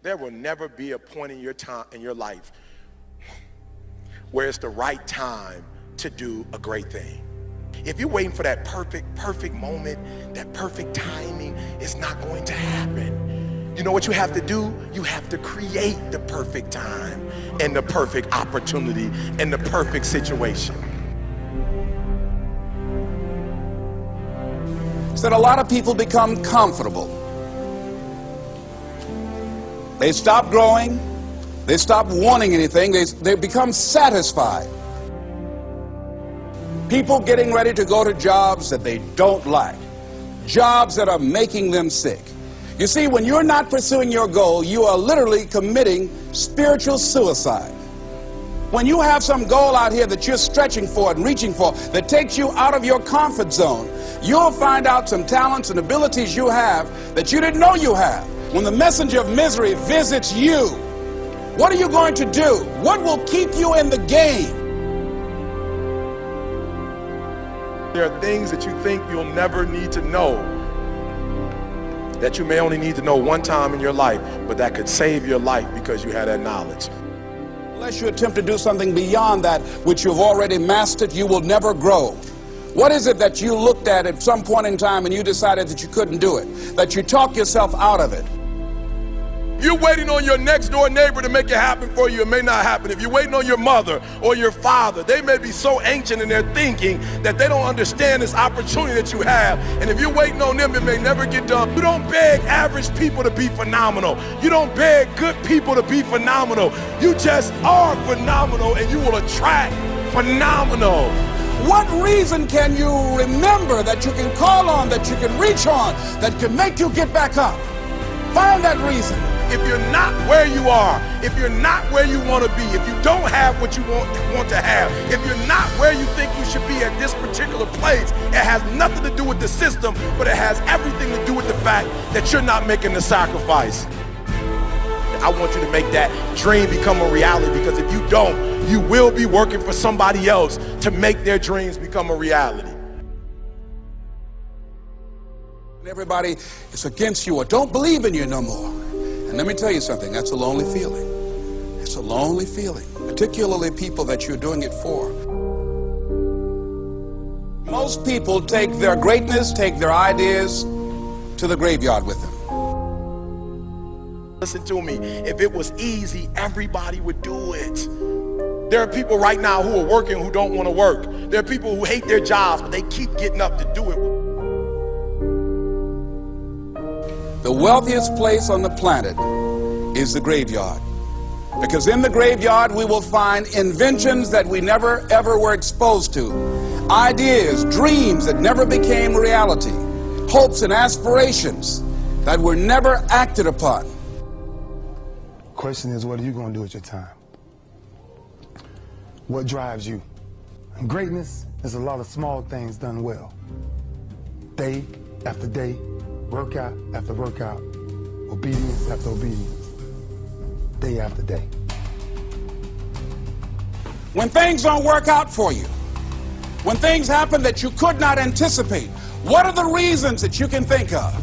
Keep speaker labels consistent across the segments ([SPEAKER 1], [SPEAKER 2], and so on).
[SPEAKER 1] There will never be a point in your life where it's the right time to do a great thing. If you're waiting for that perfect moment, that perfect timing, it's not going to happen. You know what you have to do? You have to create the perfect time and the perfect opportunity and the perfect situation.
[SPEAKER 2] So that a lot of people become comfortable. They stop growing. They stop wanting anything. They become satisfied. People getting ready to go to jobs that they don't like. Jobs that are making them sick. You see, when you're not pursuing your goal, you are literally committing spiritual suicide. When you have some goal out here that you're stretching for and reaching for that takes you out of your comfort zone, you'll find out some talents and abilities you have that you didn't know you have. When the messenger of misery visits you, what are you going to do? What will keep you in the game?
[SPEAKER 1] There are things that you think you'll never need to know, that you may only need to know one time in your life, but that could save your life because you had that knowledge.
[SPEAKER 2] Unless you attempt to do something beyond that which you've already mastered, you will never grow. What is it that you looked at some point in time and you decided that you couldn't do it, that you talked yourself out of it?
[SPEAKER 1] If you're waiting on your next door neighbor to make it happen for you, it may not happen. If you're waiting on your mother or your father, they may be so ancient in their thinking that they don't understand this opportunity that you have. And if you're waiting on them, it may never get done. You don't beg average people to be phenomenal. You don't beg good people to be phenomenal. You just are phenomenal, and you will attract phenomenal.
[SPEAKER 2] What reason can you remember that you can call on, that you can reach on, that can make you get back up? Find that reason.
[SPEAKER 1] If you're not where you are, if you're not where you want to be, if you don't have what you want to have, if you're not where you think you should be at this particular place, it has nothing to do with the system, but it has everything to do with the fact that you're not making the sacrifice. I want you to make that dream become a reality, because if you don't, you will be working for somebody else to make their dreams become a reality.
[SPEAKER 2] Everybody is against you or don't believe in you no more. And let me tell you something, that's a lonely feeling. It's a lonely feeling, particularly people that you're doing it for. Most people take their greatness, take their ideas to the graveyard with them.
[SPEAKER 1] Listen to me, if it was easy, everybody would do it. There are people right now who are working who don't want to work. There are people who hate their jobs, but they keep getting up to do it.
[SPEAKER 2] The wealthiest place on the planet is the graveyard. Because in the graveyard we will find inventions that we never ever were exposed to. Ideas, dreams that never became reality. Hopes and aspirations that were never acted upon.
[SPEAKER 3] The question is, what are you going to do with your time? What drives you? And greatness is a lot of small things done well. Day after day, workout after workout, obedience after obedience, day after day.
[SPEAKER 2] When things don't work out for you, when things happen that you could not anticipate, what are the reasons that you can think of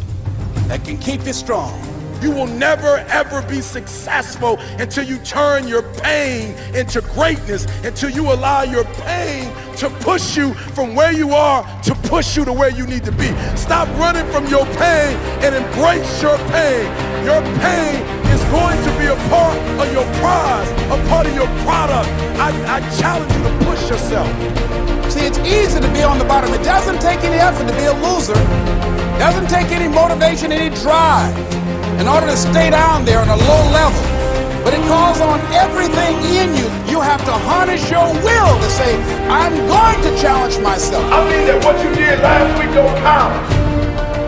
[SPEAKER 2] that can keep you strong?
[SPEAKER 1] You will never ever be successful until you turn your pain into greatness, until you allow your pain to push you from where you are to push you to where you need to be. Stop running from your pain and embrace your pain. Your pain is going to be a part of your prize, a part of your product. I challenge you to push yourself.
[SPEAKER 2] See, it's easy to be on the bottom. It doesn't take any effort to be a loser. It doesn't take any motivation, any drive in order to stay down there on a low level. But it calls on everything in you. You have to harness your will to say, I'm going to challenge myself.
[SPEAKER 1] I mean that what you did last week don't count.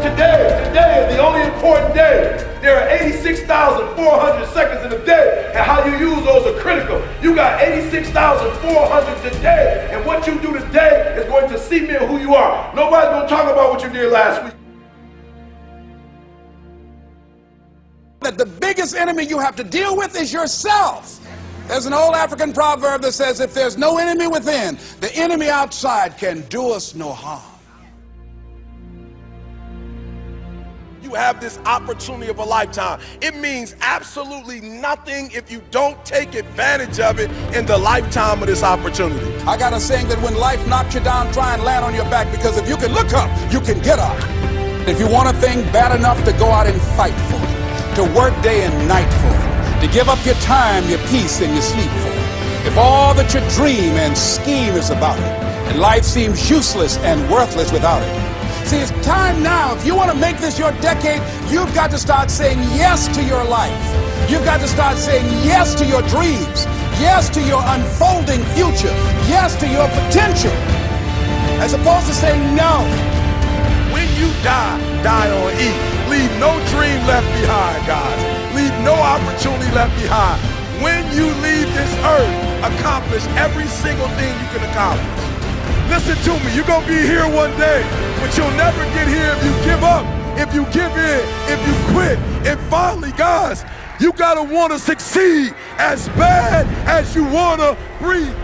[SPEAKER 1] Today is the only important day. There are 86,400 seconds in a day, and how you use those are critical. You got 86,400 today, and what you do today is going to cement who you are. Nobody's going to talk about what you did last week.
[SPEAKER 2] That the biggest enemy you have to deal with is yourself. There's an old African proverb that says, if there's no enemy within, the enemy outside can do us no harm.
[SPEAKER 1] you have this opportunity of a lifetime. It means absolutely nothing if you don't take advantage of it in the lifetime of this opportunity.
[SPEAKER 2] I got a saying that when life knocks you down, try and land on your back, because if you can look up, you can get up. If you want a thing bad enough to go out and fight for it, to work day and night for it, to give up your time, your peace, and your sleep for it, if all that you dream and scheme is about it, and life seems useless and worthless without it. See, it's time now. If you want to make this your decade, you've got to start saying yes to your life. You've got to start saying yes to your dreams, yes to your unfolding future, yes to your potential, as opposed to saying no.
[SPEAKER 1] When you die, die on E. Leave no dream left behind, guys. Leave no opportunity left behind. When you leave this earth, accomplish every single thing you can accomplish. Listen to me, you're going to be here one day, but you'll never get here if you give up, if you give in, if you quit. And finally, guys, you got to want to succeed as bad as you want to breathe.